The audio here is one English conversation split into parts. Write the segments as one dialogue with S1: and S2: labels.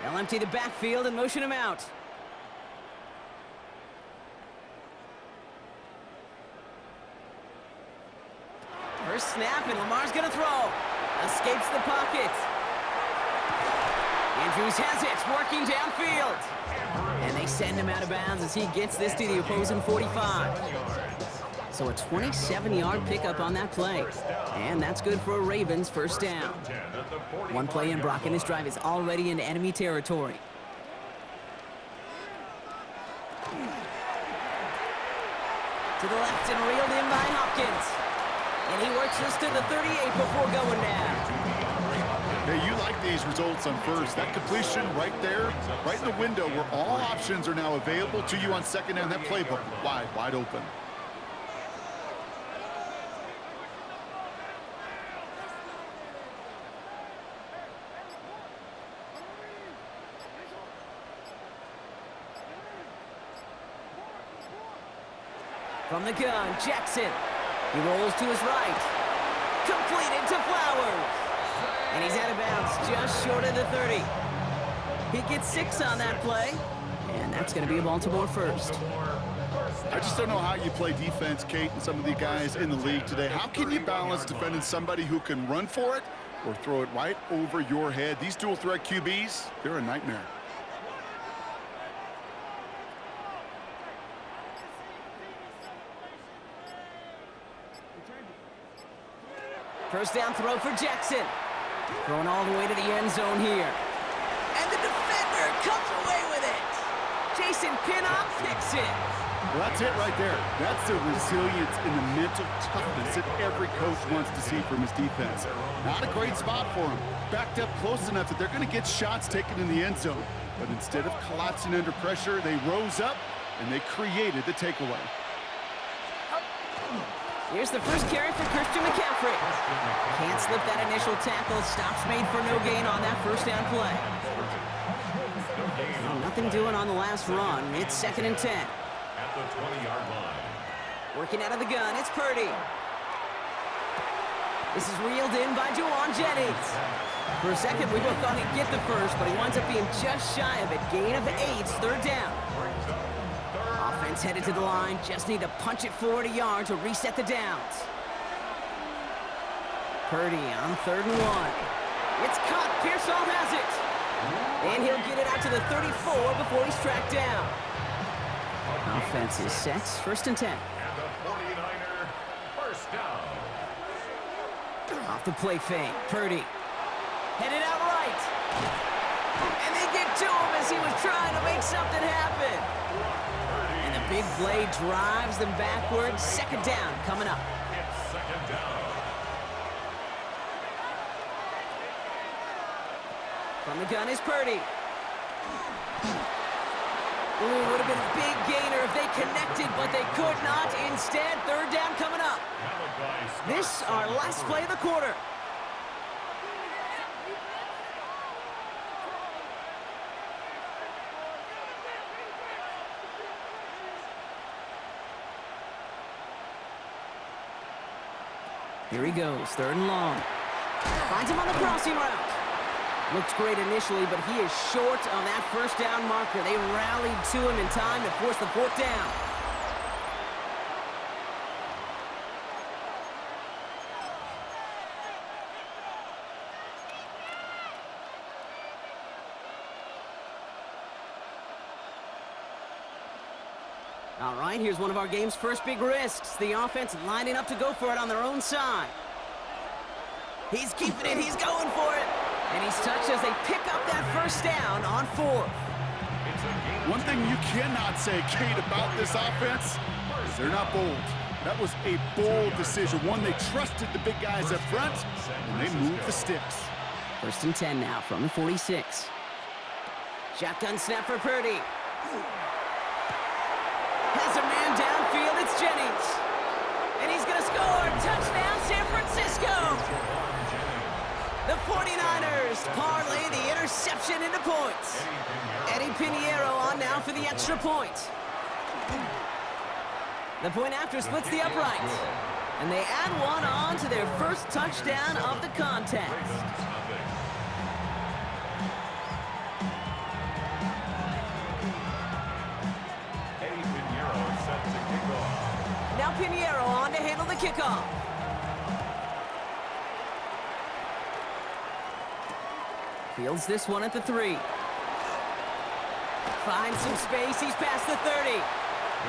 S1: They'll empty the backfield and motion him out. First snap, and Lamar's gonna throw. Escapes the pocket. Andrews has it, working downfield. And they send him out of bounds as he gets this to the opposing 45. So a 27-yard pickup on that play. And that's good for a Ravens first down. One play in, Brock, and this drive is already into enemy territory. To the left and reeled in by Hopkins. And he works this to the 38 before going down.
S2: Hey, you like these results on first. That completion right there, right in the window where all options are now available to you on second down. That playbook wide open.
S1: From the gun, Jackson. He rolls to his right. Completed to Flowers. And he's out of bounds just short of the 30. He gets 6 on that play. And that's going to be a Baltimore first.
S2: I just don't know how you play defense, Kate, and some of the guys in the league today. How can you balance defending somebody who can run for it or throw it right over your head? These dual threat QBs, they're a nightmare.
S1: First down throw for Jackson. Throwing all the way to the end zone here. And the defender comes away with it. Jason Pinnock picks it.
S2: Well, that's it right there. That's the resilience and the mental toughness that every coach wants to see from his defense. Not a great spot for him. Backed up close enough that they're going to get shots taken in the end zone. But instead of collapsing under pressure, they rose up and they created the takeaway.
S1: Here's the first carry for Christian McCaffrey. Can't slip that initial tackle. Stops made for no gain on that first down play. Well, nothing doing on the last run. It's 2nd and 10.
S3: At the 20-yard line.
S1: Working out of the gun, it's Purdy. This is reeled in by Juwan Jennings. For a second, we both thought he'd get the first, but he winds up being just shy of it. Gain of 8, 3rd down. Offense headed to the line. Just need to punch it forward a yard to reset the downs. Purdy on 3rd and 1. It's caught. Pearsall has it. And he'll get it out to the 34 before he's tracked down. Offense is set. 1st and 10.
S3: And the 49er first down.
S1: Off the play fake. Purdy. Headed out right. And they get to him as he was trying to make something happen. And the big play drives them backwards. 2nd down coming up.
S3: It's 2nd down.
S1: From the gun is Purdy. Ooh, would have been a big gainer if they connected, but they could not. Instead, 3rd down coming up. This our last play of the quarter. Here he goes, 3rd and long. Finds him on the crossing route. Looked great initially, but he is short on that first down marker. They rallied to him in time to force the 4th down. All right, here's one of our game's first big risks. The offense lining up to go for it on their own side. He's keeping it. He's going for it. And he's touched as they pick up that first down on 4th.
S2: One thing you cannot say, Kate, about this offense is they're not bold. That was a bold decision. One, they trusted the big guys up front, and they moved the sticks.
S1: 1st and 10 now from the 46. Shotgun snap for Purdy. Has a man downfield. It's Jennings. And he's going to score. Touchdown, San Francisco. The 49ers parlay the interception into points. Eddie Pinheiro on now for the extra point. The point after splits the upright. And they add one on to their first touchdown of the contest. Pinheiro on to handle the kickoff. Fields this one at the 3. Finds some space. He's past the 30.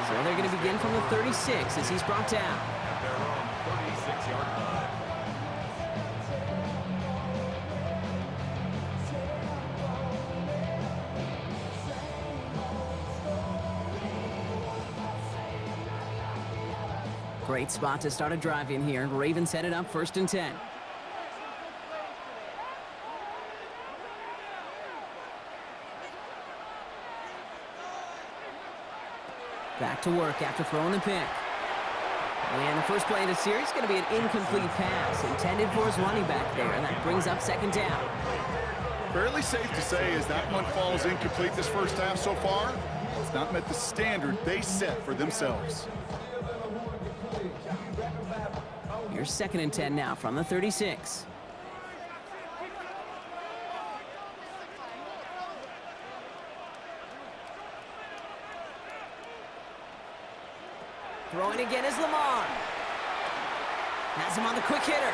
S1: So they're going to begin from the 36 as he's brought down.
S3: At their own 36-yard line.
S1: Great spot to start a drive in here. Ravens headed up 1st and 10. Back to work after throwing the pick. And the first play of the series is going to be an incomplete pass intended for his running back there, and that brings up 2nd down.
S2: Fairly safe to say as that one falls incomplete this first half so far, it's not met the standard they set for themselves.
S1: Here's 2nd and 10 now from the 36. Throwing again is Lamar. Has him on the quick hitter.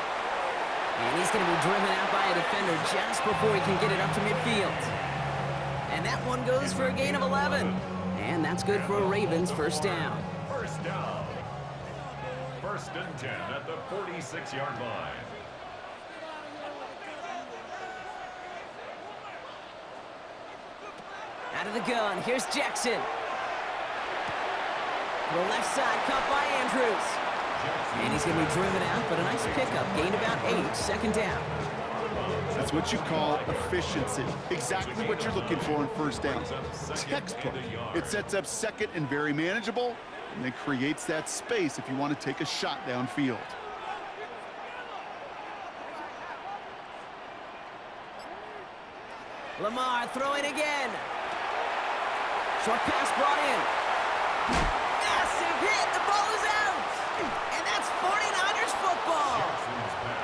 S1: And he's going to be driven out by a defender just before he can get it up to midfield. And that one goes for a gain of 11. And that's good for a Ravens 1st down.
S3: 1st down. 1st and 10 at the 46-yard line.
S1: Out of the gun, here's Jackson. To the left side, caught by Andrews. And he's going to be driven out, but a nice pickup. Gained about 8, 2nd down.
S2: That's what you call efficiency. Exactly what you're looking for in 1st down. Textbook. It sets up 2nd and very manageable, and then creates that space if you want to take a shot downfield.
S1: Lamar throwing again. Short pass brought in. Massive hit. The ball is out. And that's 49ers football.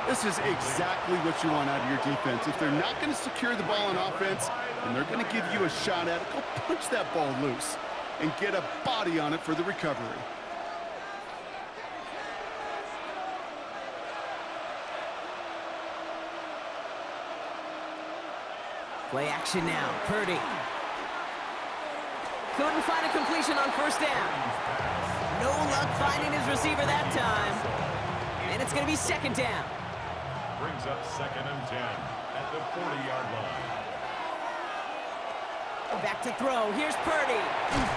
S2: This is exactly what you want out of your defense. If they're not going to secure the ball on offense, and they're going to give you a shot at it, go punch that ball loose and get a body on it for the recovery.
S1: Play action now. Purdy. Couldn't find a completion on 1st down. No luck finding his receiver that time. And it's going to be 2nd down.
S3: Brings up 2nd and 10 at the 40-yard line.
S1: Back to throw. Here's Purdy.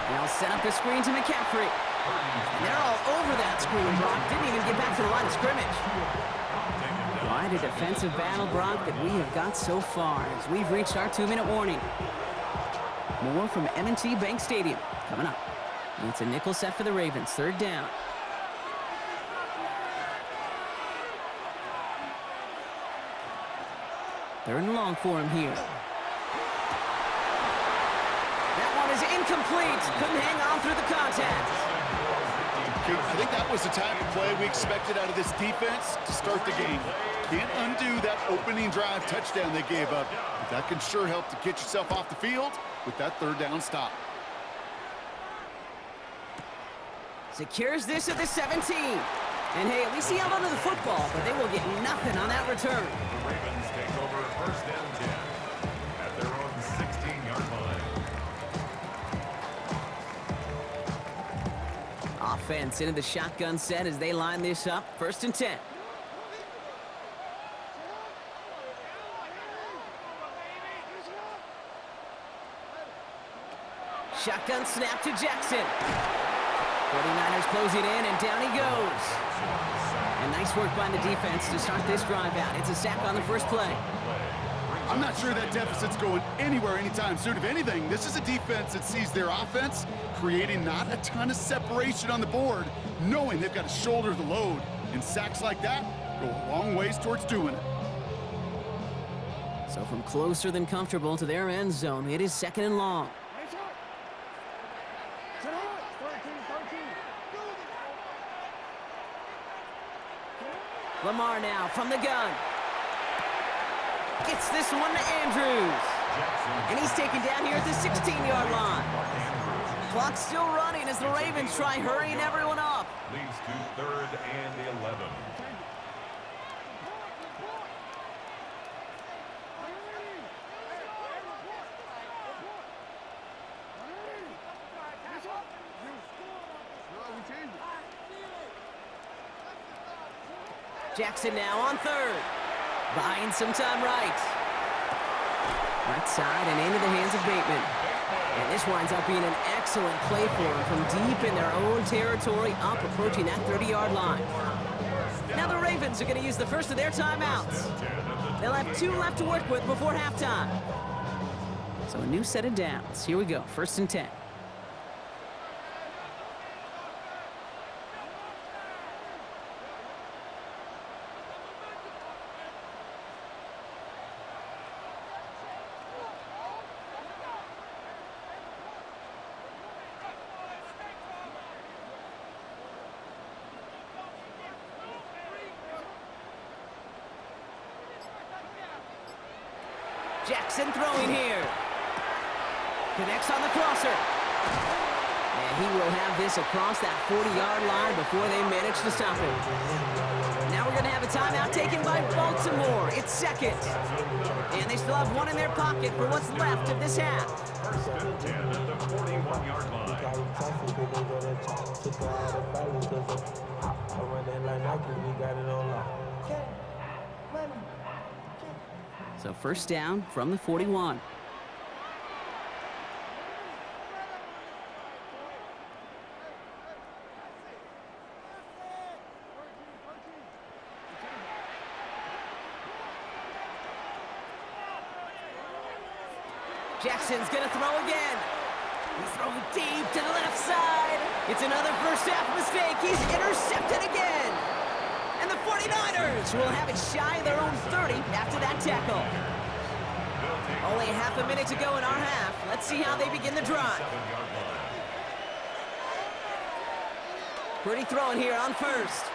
S1: They'll set up the screen to McCaffrey. And they're all over that screen. Brock didn't even get back to the line of scrimmage. Quite a defensive battle, Brock, that we have got so far as we've reached our 2-minute warning. More from M&T Bank Stadium coming up. It's a nickel set for the Ravens. 3rd down. Third and long for him here. That one is incomplete. Couldn't hang on through the contact.
S2: I think that was the type of play we expected out of this defense to start the game. Can't undo that opening drive touchdown they gave up, but that can sure help to get yourself off the field with that 3rd down stop.
S1: Secures this at the 17. And hey, at least he held onto the football, but they will get nothing on that return.
S3: The Ravens take over 1st and 10 at their own 16-yard line.
S1: Offense into the shotgun set as they line this up. 1st and 10. Shotgun snap to Jackson. 49ers close it in, and down he goes. And nice work by the defense to start this drive out. It's a sack on the first play.
S2: I'm not sure that deficit's going anywhere anytime soon. If anything, this is a defense that sees their offense creating not a ton of separation on the board, knowing they've got to shoulder the load. And sacks like that go a long ways towards doing it.
S1: So from closer than comfortable to their end zone, it is 2nd and long. Lamar now from the gun. Gets this one to Andrews. And he's taken down here at the 16-yard line. Clock's still running as the Ravens try hurrying everyone up.
S3: leads to 3rd and 11.
S1: Jackson now on 3rd. Buying some time right. Right side and into the hands of Bateman. And this winds up being an excellent play for him from deep in their own territory, up approaching that 30-yard line. Now the Ravens are going to use the first of their timeouts. They'll have 2 left to work with before halftime. So a new set of downs. Here we go, 1st and 10. Jackson throwing here. Connects on the crosser. And he will have this across that 40-yard line before they manage to stop him. Now we're going to have a timeout taken by Baltimore. It's 2nd. And they still have 1 in their pocket for what's left of this half.
S3: 1st and 10 at the 41-yard line.
S1: So 1st down from the 41. Jackson's gonna throw again. He's throwing deep to the left side. It's another first half mistake. He's intercepted again. And the 49ers will have it shy of their own 30 after that tackle. Only a half a minute to go in our half. Let's see how they begin the drive. Purdy throwing here on 1st.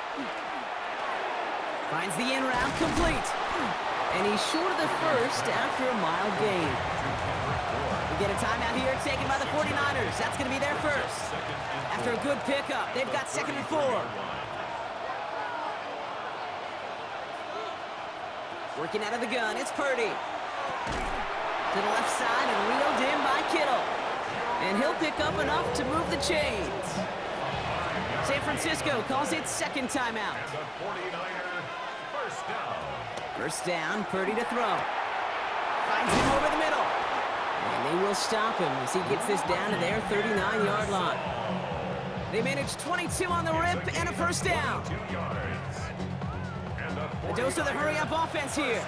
S1: Finds the in route complete. And he's short of the 1st after a mild gain. We get a timeout here taken by the 49ers. That's going to be their 1st. After a good pickup, they've got 2nd and 4. Working out of the gun, it's Purdy. To the left side and reeled in by Kittle. And he'll pick up enough to move the chains. San Francisco calls it 2nd timeout.
S3: And the 49er, 1st down.
S1: 1st down, Purdy to throw. Finds him over the middle. And they will stop him as he gets this down to their 39-yard line. They manage 22 on the rip and a 1st down.
S3: 2 yards. And
S1: A dose of the hurry-up offense here.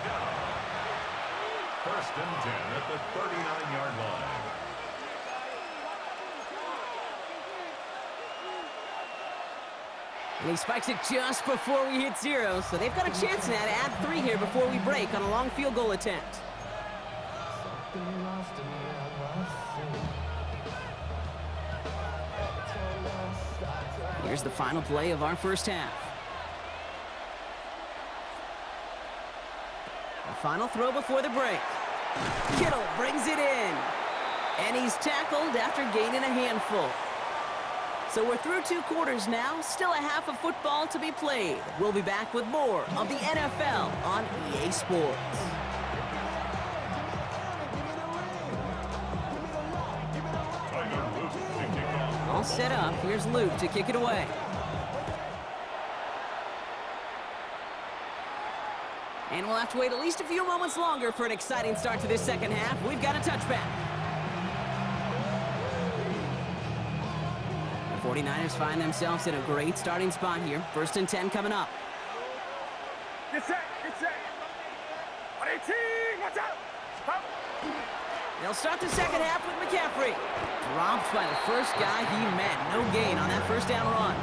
S3: 1st and 10 at the 39-yard line.
S1: And he spikes it just before we hit 0, so they've got a chance now to add 3 here before we break on a long field goal attempt. Here's the final play of our first half. The final throw before the break. Kittle brings it in. And he's tackled after gaining a handful. So we're through 2 quarters now, still a half of football to be played. We'll be back with more of the NFL on EA Sports. All set up, here's Luke to kick it away. And we'll have to wait at least a few moments longer for an exciting start to this second half. We've got a touchback. The 49ers find themselves in a great starting spot here. 1st and 10 coming up.
S4: Get set, get set. 18, watch out. Up.
S1: They'll start the second half with McCaffrey. Dropped by the first guy he met. No gain on that 1st down run.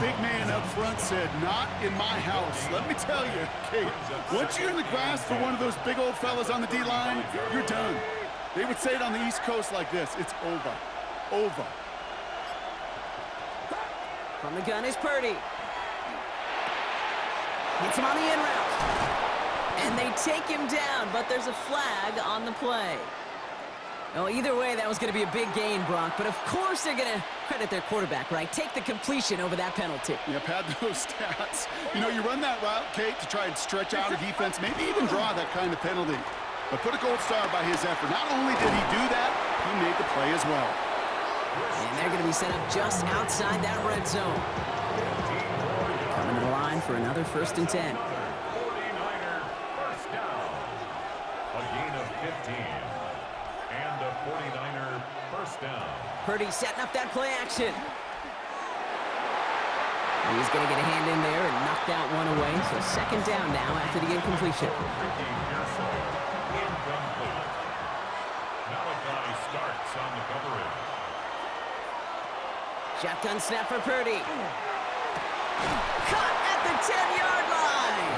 S2: Big man up front said, not in my house. Let me tell you, Kate, once you're in the grass for one of those big old fellas on the D-line, you're done. They would say it on the East Coast like this, it's over. Over.
S1: From the gun is Purdy. Hits him on the in route. And they take him down, but there's a flag on the play. Well, either way, that was going to be a big gain, Brock. But of course they're going to credit their quarterback, right? Take the completion over that penalty.
S2: Yep, had those stats. You know, you run that route, Kate, to try and stretch out a defense, maybe even draw that kind of penalty. But put a gold star by his effort. Not only did he do that, he made the play as well.
S1: And they're going to be set up just outside that red zone. Coming to the line for another 1st and 10.
S3: 49er first down. A gain of 15. And a 49er first down.
S1: Purdy setting up that play action. He's going to get a hand in there and knock that one away. So 2nd down now after the incompletion.
S3: Ricky Pearsall, incomplete. Malachi starts on the coverage.
S1: Shotgun snap for Purdy. Caught at the 10-yard line.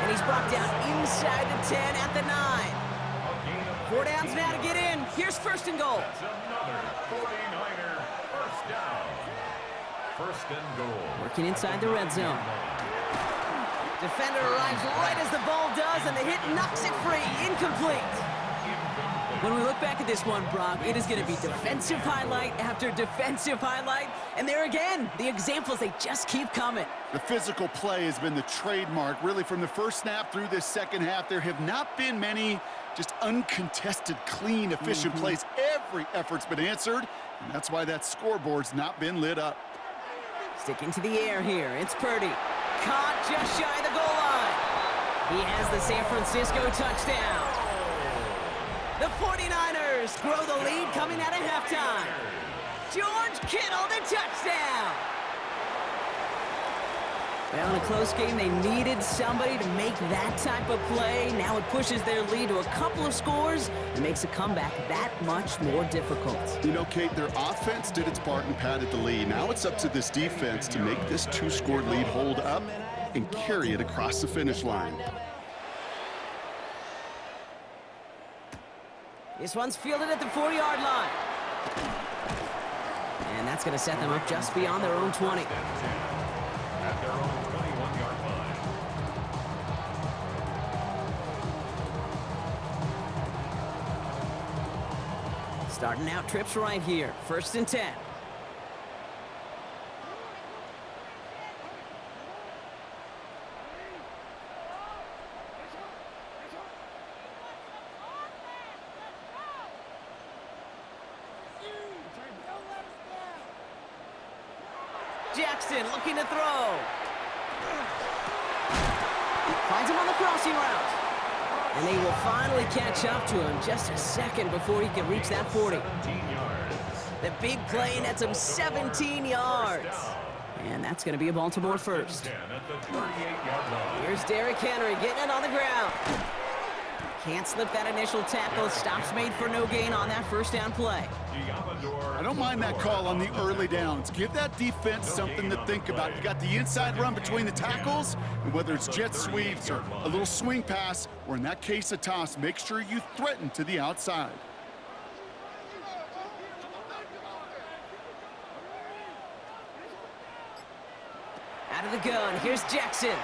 S1: And he's brought down inside the 10 at the 9. 4 downs now to get in. Here's 1st and goal.
S3: That's another 49er first down. 1st and goal.
S1: Working inside the red zone. Defender arrives right as the ball does, and the hit knocks it free. Incomplete. When we look back at this one, Brock, it is going to be defensive highlight after defensive highlight. And there again, the examples, they just keep coming.
S2: The physical play has been the trademark, really, from the first snap through this 2nd half. There have not been many just uncontested, clean, efficient plays. Every effort's been answered, and that's why that scoreboard's not been lit up.
S1: Sticking to the air here, it's Purdy. Caught just shy of the goal line. He has the San Francisco touchdown. The 49ers grow the lead coming out of halftime. George Kittle, the touchdown. Well, in a close game, they needed somebody to make that type of play. Now it pushes their lead to a couple of scores and makes a comeback that much more difficult.
S2: You know, Kate, their offense did its part and padded the lead. Now it's up to this defense to make this 2-score lead hold up and carry it across the finish line.
S1: This one's fielded at the 4-yard line. And that's going to set them up just beyond their own 20.
S3: At their own 21-yard line.
S1: Starting out trips right here. 1st and 10. Jackson looking to throw. Finds him on the crossing route. And they will finally catch up to him just a second before he can reach that 40.
S3: 17 yards.
S1: The big play nets him 17 yards. And that's going to be a Baltimore first.
S3: 10 at the 38-yard line.
S1: Here's Derrick Henry getting it on the ground. Can't slip that initial tackle. Stops made for no gain on that 1st down play.
S2: I don't mind that call on the early downs. Give that defense something to think about. You got the inside run between the tackles, and whether it's jet sweeps or a little swing pass, or in that case a toss, make sure you threaten to the outside.
S1: Out of the gun, here's Jackson.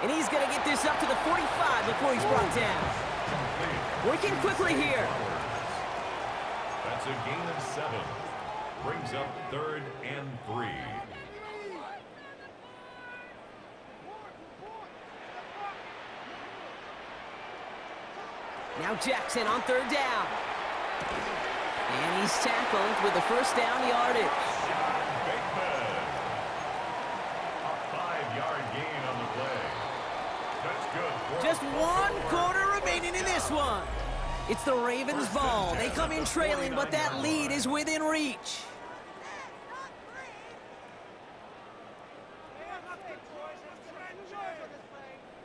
S1: And he's going to get this up to the 45 before he's brought down. Working quickly here.
S3: That's a gain of 7. Brings up 3rd and 3.
S1: Now Jackson on 3rd down. And he's tackled with the 1st down yardage.
S3: Bateman. A 5-yard gain on the play. That's good.
S1: Just 1 quarter remaining in this one. It's the Ravens' ball. They come in trailing, but that lead is within reach.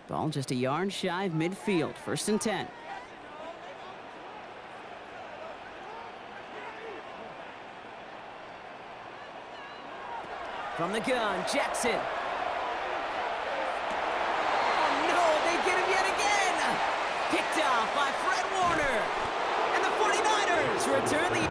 S1: Ball just a yard shy of midfield. 1st and 10. From the gun, Jackson. Oh no, they get him yet again. Picked off by Fred Warner. And the 49ers return the